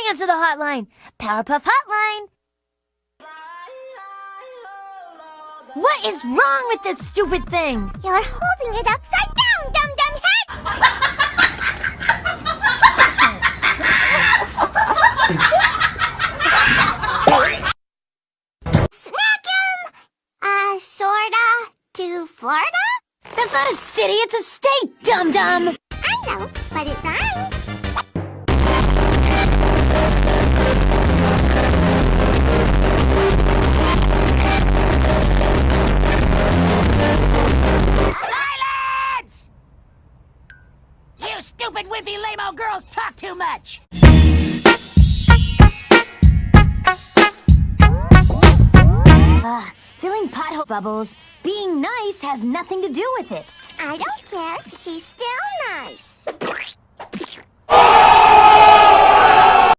answer the hotline. Powerpuff Hotline. What is wrong with this stupid thing? You're holding it upside down, dum-dum head! Smack him! Sorta, to Florida? That's not a city, it's a state, dum-dum! I know, but it rhymes. Silence! You stupid, wimpy, lame-o girls talk too much! Filling pothole bubbles, being nice has nothing to do with it. I don't care. He's still